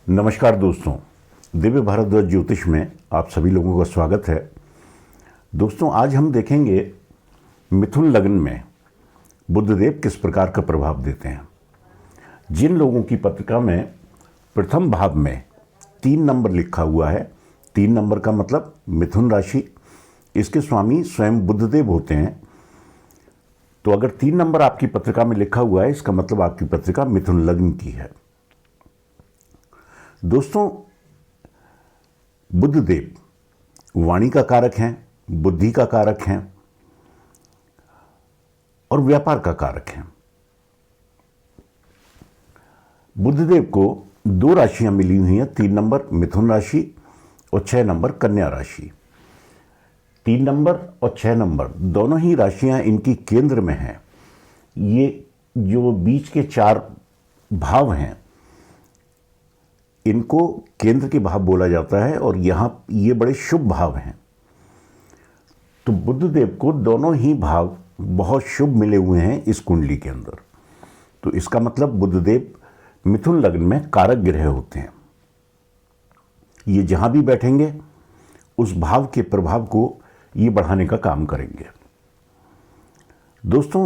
नमस्कार दोस्तों, दिव्य भारद्वाज ज्योतिष में आप सभी लोगों का स्वागत है। दोस्तों, आज हम देखेंगे मिथुन लग्न में बुधदेव किस प्रकार का प्रभाव देते हैं। जिन लोगों की पत्रिका में प्रथम भाव में 3 नंबर लिखा हुआ है, 3 नंबर का मतलब मिथुन राशि, इसके स्वामी स्वयं बुधदेव होते हैं। तो अगर 3 नंबर आपकी पत्रिका में लिखा हुआ है, इसका मतलब आपकी पत्रिका मिथुन लग्न की है। दोस्तों, बुधदेव वाणी का कारक हैं, बुद्धि का कारक हैं और व्यापार का कारक हैं। बुधदेव को 2 राशियां मिली हुई हैं, 3 नंबर मिथुन राशि और 6 नंबर कन्या राशि। 3 नंबर और 6 नंबर दोनों ही राशियां इनकी केंद्र में हैं। ये जो बीच के 4 भाव हैं, इनको केंद्र के भाव बोला जाता है और यहाँ ये बड़े शुभ भाव हैं। तो बुधदेव को दोनों ही भाव बहुत शुभ मिले हुए हैं इस कुंडली के अंदर। तो इसका मतलब बुधदेव मिथुन लग्न में कारक ग्रह होते हैं। ये जहाँ भी बैठेंगे उस भाव के प्रभाव को ये बढ़ाने का काम करेंगे। दोस्तों,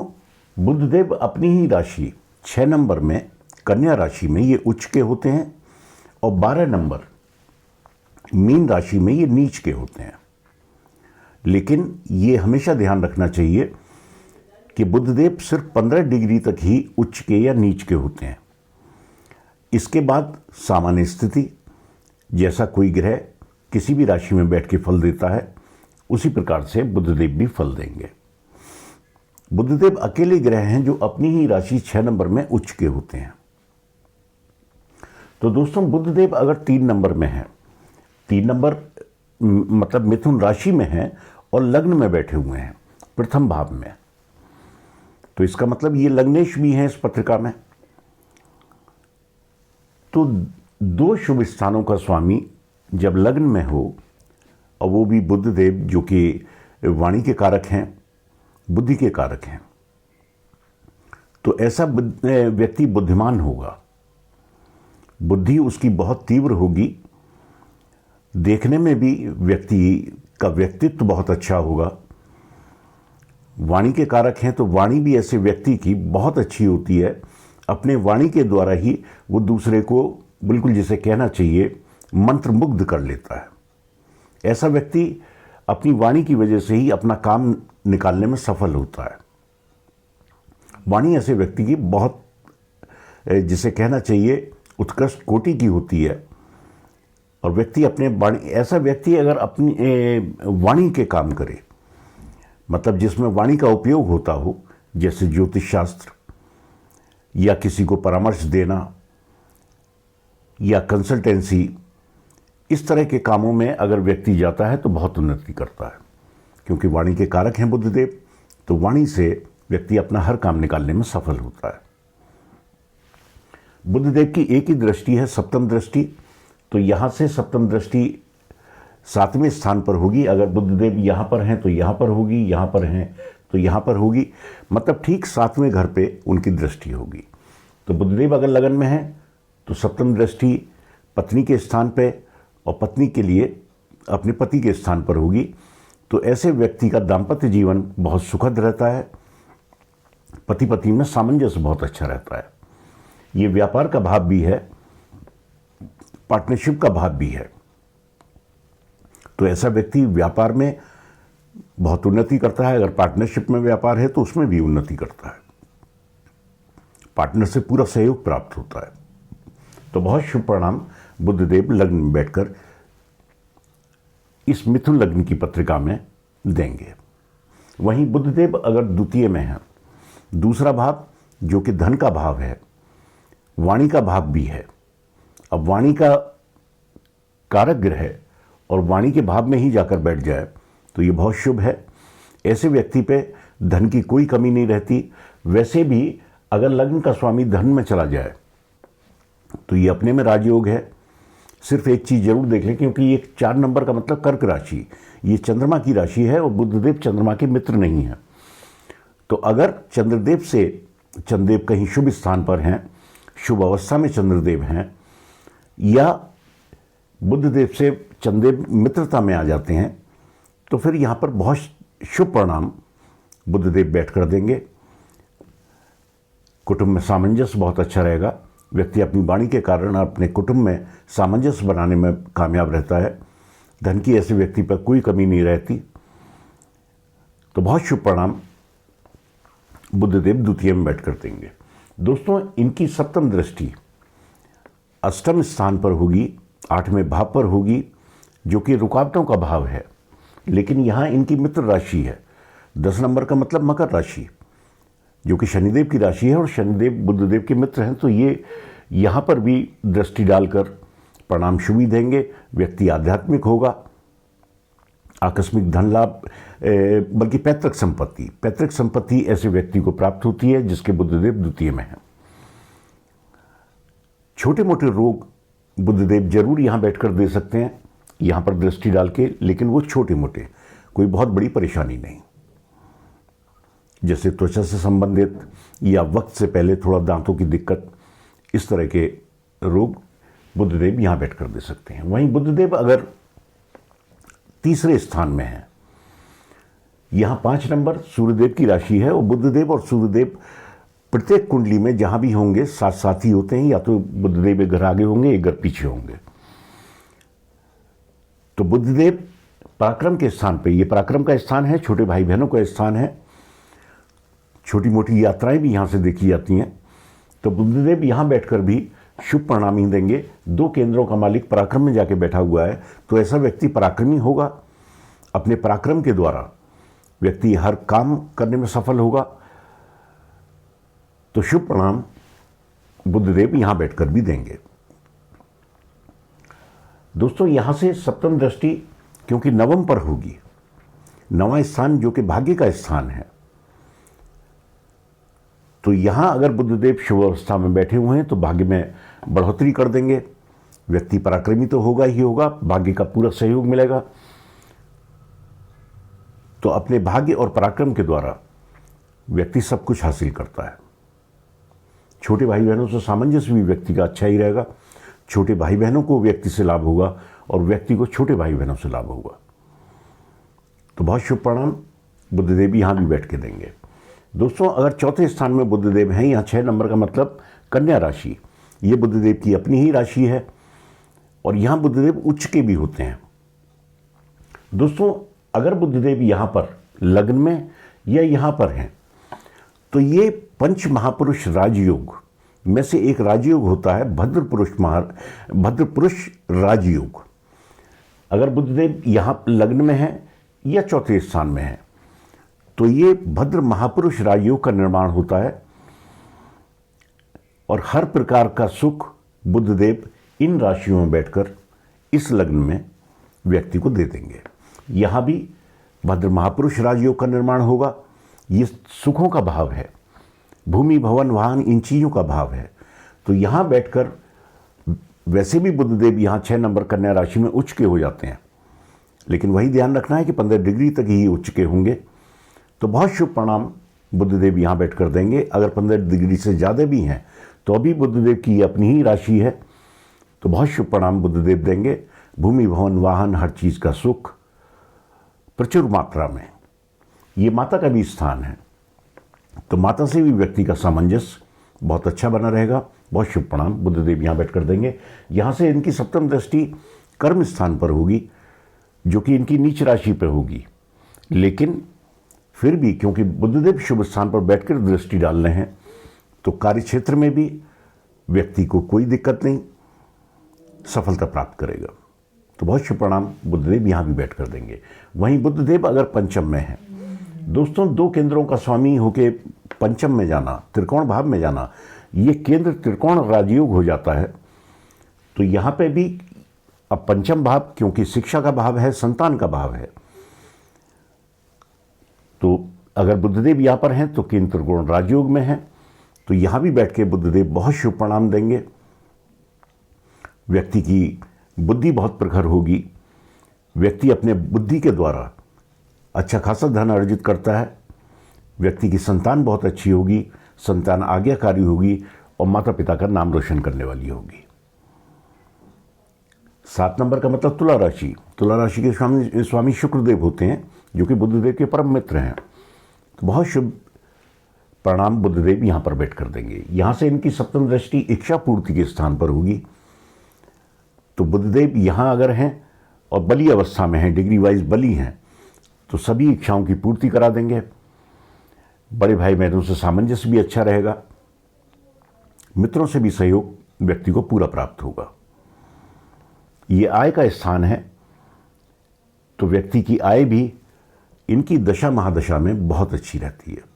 बुधदेव अपनी ही राशि 6 नंबर में कन्या राशि में ये उच्च के होते हैं और 12 नंबर मीन राशि में ये नीच के होते हैं। लेकिन ये हमेशा ध्यान रखना चाहिए कि बुधदेव सिर्फ 15 डिग्री तक ही उच्च के या नीच के होते हैं। इसके बाद सामान्य स्थिति, जैसा कोई ग्रह किसी भी राशि में बैठ के फल देता है, उसी प्रकार से बुधदेव भी फल देंगे। बुधदेव अकेले ग्रह हैं जो अपनी ही राशि 6 नंबर में उच्च के होते हैं। तो दोस्तों, बुधदेव अगर 3 नंबर में है, 3 नंबर मतलब मिथुन राशि में है और लग्न में बैठे हुए हैं प्रथम भाव में, तो इसका मतलब ये लग्नेश भी हैं इस पत्रिका में। तो 2 शुभ स्थानों का स्वामी जब लग्न में हो और वो भी बुधदेव जो कि वाणी के कारक हैं, बुद्धि के कारक हैं, तो ऐसा व्यक्ति बुद्धिमान होगा। बुद्धि उसकी बहुत तीव्र होगी, देखने में भी व्यक्ति का व्यक्तित्व बहुत अच्छा होगा। वाणी के कारक हैं तो वाणी भी ऐसे व्यक्ति की बहुत अच्छी होती है। अपने वाणी के द्वारा ही वो दूसरे को बिल्कुल जिसे कहना चाहिए मंत्रमुग्ध कर लेता है। ऐसा व्यक्ति अपनी वाणी की वजह से ही अपना काम निकालने में सफल होता है। वाणी ऐसे व्यक्ति की बहुत जिसे कहना चाहिए उत्कृष्ट कोटि की होती है। और व्यक्ति अपने वाणी, ऐसा व्यक्ति अगर अपनी वाणी के काम करे, मतलब जिसमें वाणी का उपयोग होता हो, जैसे ज्योतिष शास्त्र या किसी को परामर्श देना या कंसल्टेंसी, इस तरह के कामों में अगर व्यक्ति जाता है तो बहुत उन्नति करता है। क्योंकि वाणी के कारक हैं बुधदेव, तो वाणी से व्यक्ति अपना हर काम निकालने में सफल होता है। बुधदेव की एक ही दृष्टि है, सप्तम दृष्टि। तो यहाँ से सप्तम दृष्टि 7वें स्थान पर होगी। अगर बुधदेव यहाँ पर हैं तो यहाँ पर होगी, यहाँ पर हैं तो यहाँ पर होगी, मतलब ठीक 7वें घर पे उनकी दृष्टि होगी। तो बुधदेव अगर लगन में है तो सप्तम दृष्टि पत्नी के स्थान पे और पत्नी के लिए अपने पति के स्थान पर होगी। तो ऐसे व्यक्ति का दाम्पत्य जीवन बहुत सुखद रहता है, पति पत्नी में सामंजस्य बहुत अच्छा रहता है। ये व्यापार का भाव भी है, पार्टनरशिप का भाव भी है। तो ऐसा व्यक्ति व्यापार में बहुत उन्नति करता है। अगर पार्टनरशिप में व्यापार है तो उसमें भी उन्नति करता है, पार्टनर से पूरा सहयोग प्राप्त होता है। तो बहुत शुभ परिणाम बुधदेव लग्न में बैठकर इस मिथुन लग्न की पत्रिका में देंगे। वहीं बुधदेव अगर द्वितीय में है, दूसरा भाव जो कि धन का भाव है, वाणी का भाव भी है। अब वाणी का कारक ग्रह और वाणी के भाव में ही जाकर बैठ जाए तो ये बहुत शुभ है। ऐसे व्यक्ति पे धन की कोई कमी नहीं रहती। वैसे भी अगर लग्न का स्वामी धन में चला जाए तो ये अपने में राजयोग है। सिर्फ एक चीज़ जरूर देख लें, क्योंकि ये 4 नंबर का मतलब कर्क राशि, ये चंद्रमा की राशि है और बुधदेव चंद्रमा के मित्र नहीं है। तो अगर चंद्रदेव कहीं शुभ स्थान पर हैं, शुभ अवस्था में चंद्रदेव हैं, या बुद्धदेव से चंद्रदेव मित्रता में आ जाते हैं तो फिर यहाँ पर बहुत शुभ परिणाम बुद्धदेव बैठ कर देंगे। कुटुंब में सामंजस्य बहुत अच्छा रहेगा। व्यक्ति अपनी वाणी के कारण अपने कुटुंब में सामंजस्य बनाने में कामयाब रहता है। धन की ऐसे व्यक्ति पर कोई कमी नहीं रहती। तो बहुत शुभ परिणाम बुद्धदेव द्वितीय में बैठ कर देंगे। दोस्तों, इनकी सप्तम दृष्टि अष्टम स्थान पर होगी, 8वें भाव पर होगी, जो कि रुकावटों का भाव है, लेकिन यहाँ इनकी मित्र राशि है। 10 नंबर का मतलब मकर राशि, जो कि शनिदेव की राशि है और शनिदेव बुद्धदेव के मित्र हैं। तो ये यहाँ पर भी दृष्टि डालकर परिणाम शुभ ही देंगे। व्यक्ति आध्यात्मिक होगा, आकस्मिक धन लाभ, बल्कि पैतृक संपत्ति ऐसे व्यक्ति को प्राप्त होती है जिसके बुद्धदेव द्वितीय में है। छोटे मोटे रोग बुद्धदेव जरूर यहाँ बैठकर दे सकते हैं, यहाँ पर दृष्टि डाल के, लेकिन वो छोटे मोटे, कोई बहुत बड़ी परेशानी नहीं। जैसे त्वचा से संबंधित या वक्त से पहले थोड़ा दांतों की दिक्कत, इस तरह के रोग बुद्धदेव यहाँ बैठकर दे सकते हैं। वहीं बुद्धदेव अगर तीसरे स्थान में है, यहाँ 5 नंबर सूर्यदेव की राशि है और बुद्धदेव और सूर्यदेव प्रत्येक कुंडली में जहां भी होंगे साथ साथ ही होते हैं, या तो बुद्धदेव एक घर आगे होंगे एक घर पीछे होंगे। तो बुद्धदेव पराक्रम के स्थान पे, ये पराक्रम का स्थान है, छोटे भाई बहनों का स्थान है, छोटी मोटी यात्राएं भी यहां से देखी जाती हैं। तो बुद्धदेव यहां बैठकर भी शुभ परिणाम ही देंगे। 2 केंद्रों का मालिक पराक्रम में जाके बैठा हुआ है, तो ऐसा व्यक्ति पराक्रमी होगा। अपने पराक्रम के द्वारा व्यक्ति हर काम करने में सफल होगा। तो शुभ परिणाम बुद्धदेव यहां बैठकर भी देंगे। दोस्तों, यहां से सप्तम दृष्टि क्योंकि नवम पर होगी, 9वां स्थान जो कि भाग्य का स्थान है, तो यहां अगर बुद्धदेव शुभ अवस्था में बैठे हुए हैं तो भाग्य में बढ़ोतरी कर देंगे। व्यक्ति पराक्रमी तो होगा ही होगा, भाग्य का पूरा सहयोग मिलेगा। तो अपने भाग्य और पराक्रम के द्वारा व्यक्ति सब कुछ हासिल करता है। छोटे भाई बहनों से सामंजस्य भी व्यक्ति का अच्छा ही रहेगा। छोटे भाई बहनों को व्यक्ति से लाभ होगा और व्यक्ति को छोटे भाई बहनों से लाभ होगा। तो बहुत शुभ परिणाम बुद्धदेव यहां भी बैठ के देंगे। दोस्तों, अगर चौथे स्थान में बुद्धदेव हैं, यहाँ 6 नंबर का मतलब कन्या राशि, ये बुद्धदेव की अपनी ही राशि है और यहाँ बुद्धदेव उच्च के भी होते हैं। दोस्तों, अगर बुद्धदेव यहाँ पर लग्न में या यहाँ पर हैं तो ये पंच महापुरुष राजयोग में से एक राजयोग होता है, भद्र पुरुष राजयोग। अगर बुद्धदेव यहाँ लग्न में है या चौथे स्थान में है तो ये भद्र महापुरुष राजयोग का निर्माण होता है और हर प्रकार का सुख बुद्धदेव इन राशियों में बैठकर इस लग्न में व्यक्ति को दे देंगे। यहाँ भी भद्र महापुरुष राजयोग का निर्माण होगा। ये सुखों का भाव है, भूमि भवन वाहन इन चीज़ों का भाव है। तो यहाँ बैठकर वैसे भी बुद्धदेव यहाँ 6 नंबर कन्या राशि में उच्च के हो जाते हैं, लेकिन वही ध्यान रखना है कि 15 डिग्री तक ही उच्च के होंगे। तो बहुत शुभ परिणाम बुद्धदेव यहाँ बैठकर देंगे। अगर 15 डिग्री से ज़्यादा भी हैं तो अभी बुद्धदेव की अपनी ही राशि है, तो बहुत शुभ परिणाम बुद्धदेव देंगे। भूमि भवन वाहन हर चीज़ का सुख प्रचुर मात्रा में। ये माता का भी स्थान है, तो माता से भी व्यक्ति का सामंजस्य बहुत अच्छा बना रहेगा। बहुत शुभ परिणाम बुद्धदेव यहाँ बैठ कर देंगे। यहाँ से इनकी सप्तम दृष्टि कर्म स्थान पर होगी, जो कि इनकी नीच राशि पर होगी, लेकिन फिर भी क्योंकि बुद्धदेव शुभ स्थान पर बैठकर दृष्टि डाल रहे हैं तो कार्य क्षेत्र में भी व्यक्ति को कोई दिक्कत नहीं, सफलता प्राप्त करेगा। तो बहुत शुभ परिणाम बुद्धदेव यहाँ भी बैठ कर देंगे। वहीं बुद्धदेव अगर पंचम में है, दोस्तों 2 केंद्रों का स्वामी होके पंचम में जाना, त्रिकोण भाव में जाना, ये केंद्र त्रिकोण राजयोग हो जाता है। तो यहाँ पे भी अब पंचम भाव क्योंकि शिक्षा का भाव है, संतान का भाव है, तो अगर बुद्धदेव यहाँ पर हैं तो केंद्र त्रिकोण राजयोग में है, तो यहाँ भी बैठ के बुद्धदेव बहुत शुभ परिणाम देंगे। व्यक्ति की बुद्धि बहुत प्रखर होगी, व्यक्ति अपने बुद्धि के द्वारा अच्छा खासा धन अर्जित करता है। व्यक्ति की संतान बहुत अच्छी होगी, संतान आज्ञाकारी होगी और माता पिता का नाम रोशन करने वाली होगी। 7 नंबर का मतलब तुला राशि। तुला राशि के स्वामी स्वामी शुक्रदेव होते हैं, जो कि बुद्धदेव के परम मित्र हैं। तो बहुत शुभ परिणाम बुद्धदेव यहाँ पर बैठ कर देंगे। यहाँ से इनकी सप्तम दृष्टि इच्छा पूर्ति के स्थान पर होगी। तो बुद्धदेव यहाँ अगर हैं और बली अवस्था में हैं, डिग्री वाइज बली हैं, तो सभी इच्छाओं की पूर्ति करा देंगे। बड़े भाई बहनों से सामंजस्य भी अच्छा रहेगा। मित्रों से भी सहयोग व्यक्ति को पूरा प्राप्त होगा। ये आय का स्थान है, तो व्यक्ति की आय भी इनकी दशा महादशा में बहुत अच्छी रहती है।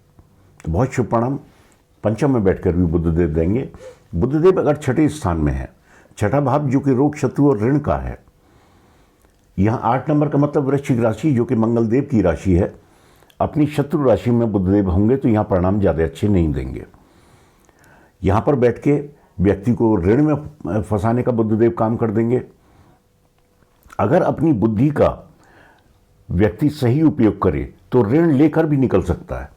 तो बहुत शुभ परिणाम पंचम में बैठकर भी बुद्धदेव देंगे। बुद्धदेव अगर छठे स्थान में है, छठा भाव जो कि रोग, शत्रु और ऋण का है, यहाँ 8 नंबर का मतलब वृश्चिक राशि जो कि मंगलदेव की राशि है, अपनी शत्रु राशि में बुद्धदेव होंगे तो यहाँ परिणाम ज़्यादा अच्छे नहीं देंगे। यहाँ पर बैठ के व्यक्ति को ऋण में फंसाने का बुद्धदेव काम कर देंगे। अगर अपनी बुद्धि का व्यक्ति सही उपयोग करे तो ऋण लेकर भी निकल सकता है।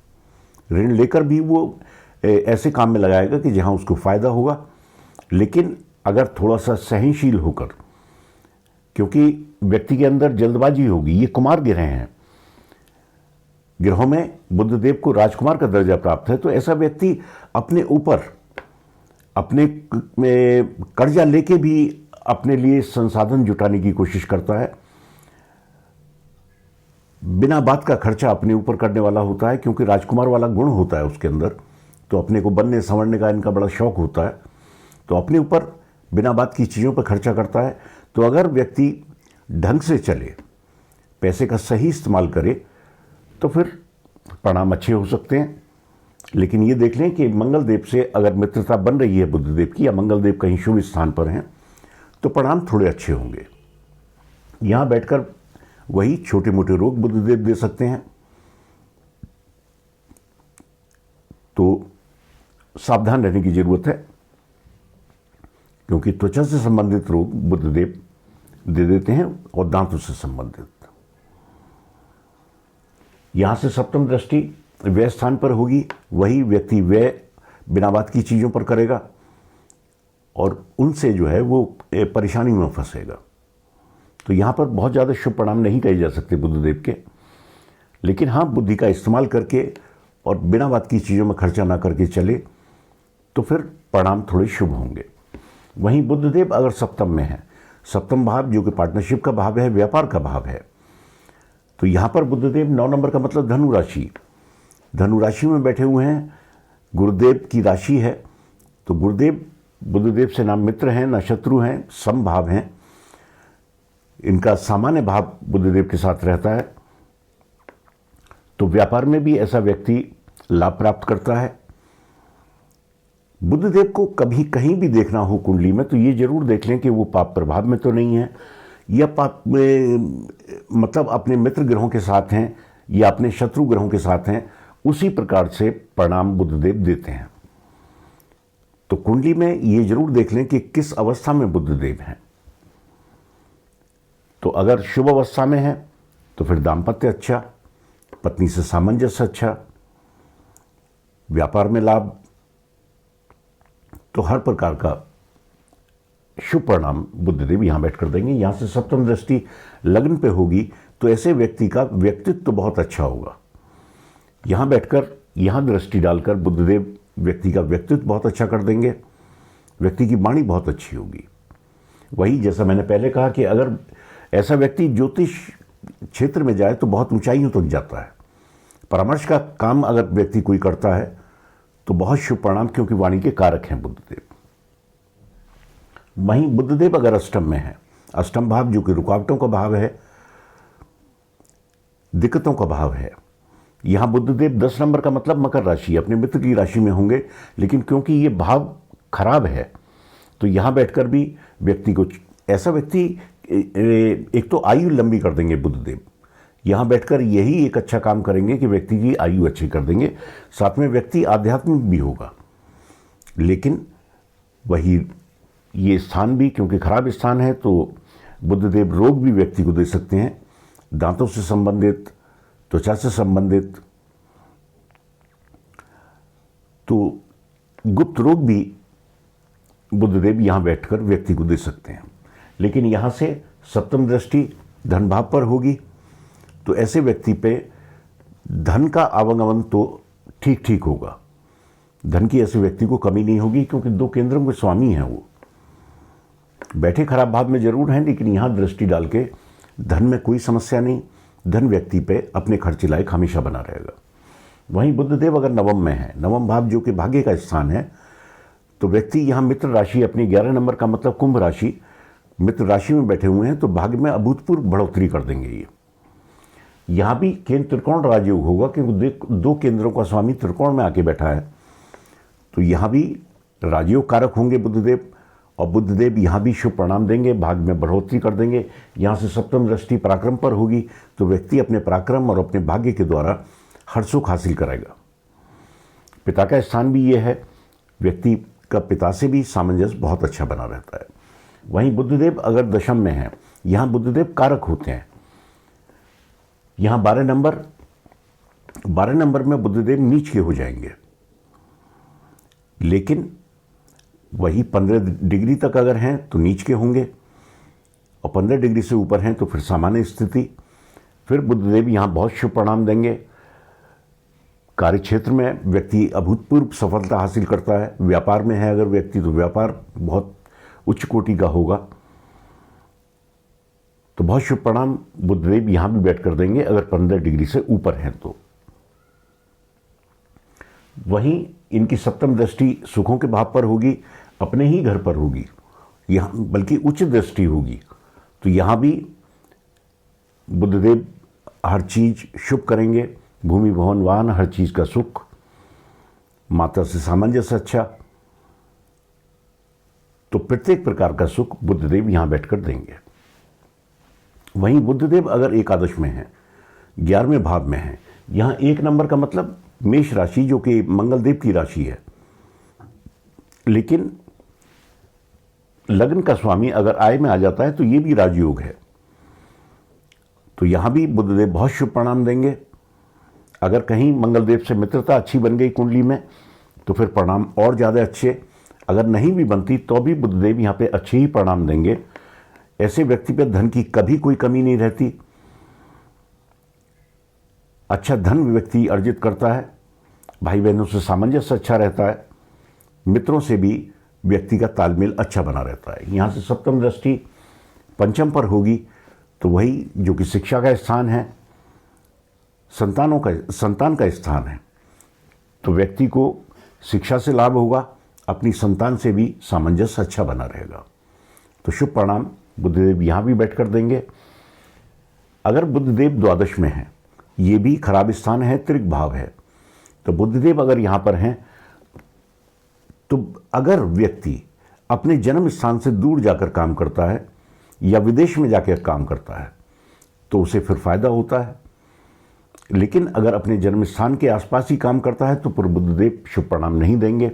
ऋण लेकर भी वो ऐसे काम में लगाएगा कि जहाँ उसको फायदा होगा। लेकिन अगर थोड़ा सा सहनशील होकर, क्योंकि व्यक्ति के अंदर जल्दबाजी होगी, ये कुमार ग्रह हैं, ग्रहों में बुद्धदेव को राजकुमार का दर्जा प्राप्त है, तो ऐसा व्यक्ति अपने ऊपर अपने कर्जा लेके भी अपने लिए संसाधन जुटाने की कोशिश करता है। बिना बात का खर्चा अपने ऊपर करने वाला होता है, क्योंकि राजकुमार वाला गुण होता है उसके अंदर। तो अपने को बनने संवरने का इनका बड़ा शौक होता है, तो अपने ऊपर बिना बात की चीज़ों पर खर्चा करता है। तो अगर व्यक्ति ढंग से चले, पैसे का सही इस्तेमाल करे, तो फिर परिणाम अच्छे हो सकते हैं। लेकिन ये देख लें कि मंगलदेव से अगर मित्रता बन रही है बुद्धदेव की, या मंगलदेव कहीं शुभ स्थान पर हैं, तो परिणाम थोड़े अच्छे होंगे। यहाँ बैठकर वही छोटे मोटे रोग बुद्धदेव दे सकते हैं, तो सावधान रहने की जरूरत है, क्योंकि त्वचा से संबंधित रोग बुद्धदेव दे देते हैं और दांतों से संबंधित। यहां से सप्तम दृष्टि व्यय स्थान पर होगी। वही व्यक्ति व्यय बिना बात की चीजों पर करेगा और उनसे जो है वो परेशानी में फंसेगा। तो यहां पर बहुत ज़्यादा शुभ परिणाम नहीं कहे जा सकते बुद्धदेव के। लेकिन हाँ, बुद्धि का इस्तेमाल करके और बिना बात की चीज़ों में खर्चा ना करके चले तो फिर परिणाम थोड़े शुभ होंगे। वहीं बुद्धदेव अगर सप्तम में है, सप्तम भाव जो कि पार्टनरशिप का भाव है, व्यापार का भाव है, तो यहाँ पर बुद्धदेव 9 नंबर का मतलब धनु राशि, धनु राशि में बैठे हुए हैं। गुरुदेव की राशि है, तो गुरुदेव बुद्धदेव से ना मित्र हैं ना शत्रु हैं, सम भाव हैं। इनका सामान्य भाव बुद्धदेव के साथ रहता है, तो व्यापार में भी ऐसा व्यक्ति लाभ प्राप्त करता है। बुद्धदेव को कभी कहीं भी देखना हो कुंडली में, तो ये जरूर देख लें कि वो पाप प्रभाव में तो नहीं है, या पाप मतलब अपने मित्र ग्रहों के साथ हैं या अपने शत्रु ग्रहों के साथ हैं। उसी प्रकार से परिणाम बुद्धदेव देते हैं। तो कुंडली में ये जरूर देख लें कि किस अवस्था में बुद्धदेव हैं। तो अगर शुभ अवस्था में है तो फिर दाम्पत्य अच्छा, पत्नी से सामंजस्य अच्छा, व्यापार में लाभ, तो हर प्रकार का शुभ परिणाम बुद्धदेव यहां बैठकर देंगे। यहां से सप्तम दृष्टि लग्न पे होगी, तो ऐसे व्यक्ति का व्यक्तित्व तो बहुत अच्छा होगा। यहां बैठकर यहां दृष्टि डालकर बुद्धदेव व्यक्ति का व्यक्तित्व बहुत अच्छा कर देंगे। व्यक्ति की वाणी बहुत अच्छी होगी। वही जैसा मैंने पहले कहा कि अगर ऐसा व्यक्ति ज्योतिष क्षेत्र में जाए तो बहुत ऊंचाइयों तक जाता है। परामर्श का काम अगर व्यक्ति कोई करता है तो बहुत शुभ परिणाम, क्योंकि वाणी के कारक हैं बुद्धदेव। वहीं बुद्धदेव अगर अष्टम में है, अष्टम भाव जो कि रुकावटों का भाव है, दिक्कतों का भाव है, यहां बुद्धदेव 10 नंबर का मतलब मकर राशि, अपने मित्र की राशि में होंगे। लेकिन क्योंकि ये भाव खराब है, तो यहां बैठकर भी व्यक्ति को, ऐसा व्यक्ति एक तो आयु लंबी कर देंगे बुद्धदेव, यहां बैठकर यही एक अच्छा काम करेंगे कि व्यक्ति की आयु अच्छी कर देंगे। साथ में व्यक्ति आध्यात्मिक भी होगा। लेकिन वही ये स्थान भी क्योंकि खराब स्थान है, तो बुद्धदेव रोग भी व्यक्ति को दे सकते हैं, दांतों से संबंधित, त्वचा से संबंधित, तो गुप्त रोग भी बुद्धदेव यहां बैठकर व्यक्ति को दे सकते हैं। लेकिन यहाँ से सप्तम दृष्टि धन भाव पर होगी, तो ऐसे व्यक्ति पे धन का आवागमन तो ठीक ठीक होगा। धन की ऐसे व्यक्ति को कमी नहीं होगी, क्योंकि 2 केंद्रों के स्वामी हैं। वो बैठे खराब भाव में जरूर हैं, लेकिन यहाँ दृष्टि डाल के धन में कोई समस्या नहीं। धन व्यक्ति पे अपने खर्चे लायक हमेशा बना रहेगा। वहीं बुधदेव अगर नवम में है, नवम भाव जो कि भाग्य का स्थान है, तो व्यक्ति यहाँ मित्र राशि, अपनी 11 नंबर का मतलब कुंभ राशि, मित्र राशि में बैठे हुए हैं, तो भाग्य में अभूतपूर्व बढ़ोतरी कर देंगे ये। यहाँ भी केंद्र त्रिकोण राजयोग होगा, क्योंकि 2 केंद्रों का स्वामी त्रिकोण में आके बैठा है, तो यहाँ भी राजयोग कारक होंगे बुधदेव, और बुधदेव यहाँ भी शुभ परिणाम देंगे, भाग्य में बढ़ोतरी कर देंगे। यहाँ से सप्तम दृष्टि पराक्रम पर होगी, तो व्यक्ति अपने पराक्रम और अपने भाग्य के द्वारा हर सुख हासिल कराएगा। पिता का स्थान भी ये है, व्यक्ति का पिता से भी सामंजस्य बहुत अच्छा बना रहता है। वहीं बुधदेव अगर दशम में है, यहाँ बुधदेव कारक होते हैं। यहाँ 12 नंबर में बुधदेव नीच के हो जाएंगे, लेकिन वही 15 डिग्री तक अगर हैं तो नीच के होंगे, और 15 डिग्री से ऊपर हैं तो फिर सामान्य स्थिति। फिर बुधदेव यहाँ बहुत शुभ परिणाम देंगे। कार्य क्षेत्र में व्यक्ति अभूतपूर्व सफलता हासिल करता है। व्यापार में है अगर व्यक्ति, तो व्यापार बहुत उच्च कोटि का होगा। तो बहुत शुभ परिणाम बुधदेव यहाँ भी बैठ कर देंगे अगर 15 डिग्री से ऊपर हैं तो। वहीं इनकी सप्तम दृष्टि सुखों के भाव पर होगी, अपने ही घर पर होगी, यहाँ बल्कि उच्च दृष्टि होगी, तो यहाँ भी बुधदेव हर चीज शुभ करेंगे। भूमि भवन वाहन हर चीज का सुख, माता से सामंजस्य अच्छा, तो प्रत्येक प्रकार का सुख बुधदेव यहाँ बैठकर देंगे। वहीं बुधदेव अगर एकादश में है, 11वें भाव में है, यहाँ 1 नंबर का मतलब मेष राशि, जो कि मंगलदेव की राशि है, लेकिन लग्न का स्वामी अगर आय में आ जाता है तो ये भी राजयोग है। तो यहां भी बुधदेव बहुत शुभ परिणाम देंगे। अगर कहीं मंगलदेव से मित्रता अच्छी बन गई कुंडली में, तो फिर परिणाम और ज़्यादा अच्छे। अगर नहीं भी बनती तो भी बुधदेव यहाँ पे अच्छे ही परिणाम देंगे। ऐसे व्यक्ति पे धन की कभी कोई कमी नहीं रहती। अच्छा धन व्यक्ति अर्जित करता है, भाई बहनों से सामंजस्य अच्छा रहता है, मित्रों से भी व्यक्ति का तालमेल अच्छा बना रहता है। यहाँ से सप्तम दृष्टि पंचम पर होगी, तो वही जो कि शिक्षा का स्थान है, संतान का स्थान है, तो व्यक्ति को शिक्षा से लाभ होगा, अपनी संतान से भी सामंजस्य अच्छा बना रहेगा। तो शुभ परिणाम बुधदेव यहाँ भी बैठकर देंगे। अगर बुधदेव द्वादश में है, ये भी खराब स्थान है, त्रिक भाव है, तो बुधदेव अगर यहाँ पर हैं, तो अगर व्यक्ति अपने जन्म स्थान से दूर जाकर काम करता है या विदेश में जाकर काम करता है तो उसे फिर फायदा होता है। लेकिन अगर अपने जन्म स्थान के आसपास ही काम करता है तो फिर बुधदेव शुभ परिणाम नहीं देंगे,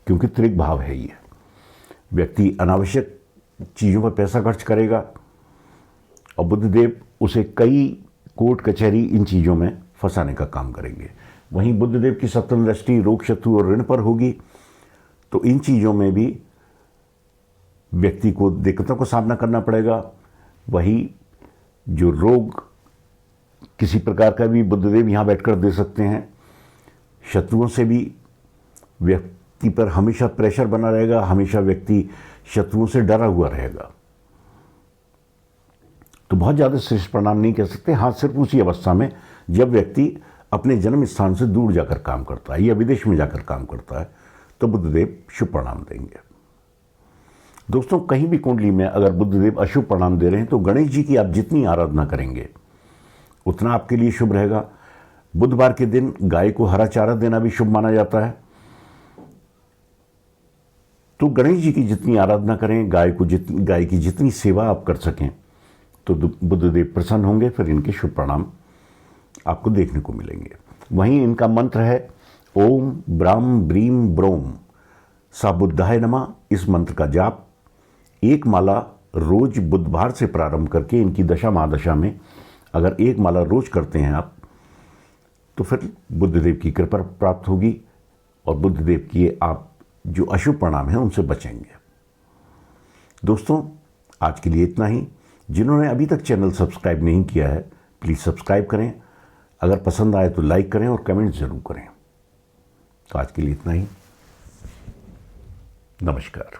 क्योंकि त्रिक भाव है ये। व्यक्ति अनावश्यक चीज़ों पर पैसा खर्च करेगा और बुधदेव उसे कई कोर्ट कचहरी इन चीज़ों में फंसाने का काम करेंगे। वहीं बुधदेव की सप्तम दृष्टि रोग शत्रु और ऋण पर होगी, तो इन चीज़ों में भी व्यक्ति को दिक्कतों का सामना करना पड़ेगा। वही जो रोग किसी प्रकार का भी बुधदेव यहाँ बैठकर दे सकते हैं। शत्रुओं से भी व्यक्ति पर हमेशा प्रेशर बना रहेगा, हमेशा व्यक्ति शत्रुओं से डरा हुआ रहेगा। तो बहुत ज़्यादा श्रेष्ठ परिणाम नहीं कह सकते। हाँ, सिर्फ उसी अवस्था में जब व्यक्ति अपने जन्म स्थान से दूर जाकर काम करता है या विदेश में जाकर काम करता है, तो बुधदेव शुभ परिणाम देंगे। दोस्तों, कहीं भी कुंडली में अगर बुधदेव अशुभ परिणाम दे रहे हैं तो गणेश जी की आप जितनी आराधना करेंगे उतना आपके लिए शुभ रहेगा। बुधवार के दिन गाय को हरा चारा देना भी शुभ माना जाता है। तो गणेश जी की जितनी आराधना करें, गाय की जितनी सेवा आप कर सकें, तो बुधदेव प्रसन्न होंगे, फिर इनके शुभ परिणाम आपको देखने को मिलेंगे। वहीं इनका मंत्र है ओम ब्राम ब्रीम ब्रोम सा बुद्धाय नमः। इस मंत्र का जाप 1 माला रोज बुधवार से प्रारंभ करके इनकी दशा महादशा में अगर 1 माला रोज करते हैं आप, तो फिर बुद्धदेव की कृपा प्राप्त होगी और बुद्धदेव की आप जो अशुभ परिणाम हैं उनसे बचेंगे। दोस्तों, आज के लिए इतना ही। जिन्होंने अभी तक चैनल सब्सक्राइब नहीं किया है प्लीज़ सब्सक्राइब करें, अगर पसंद आए तो लाइक करें और कमेंट ज़रूर करें। तो आज के लिए इतना ही। नमस्कार।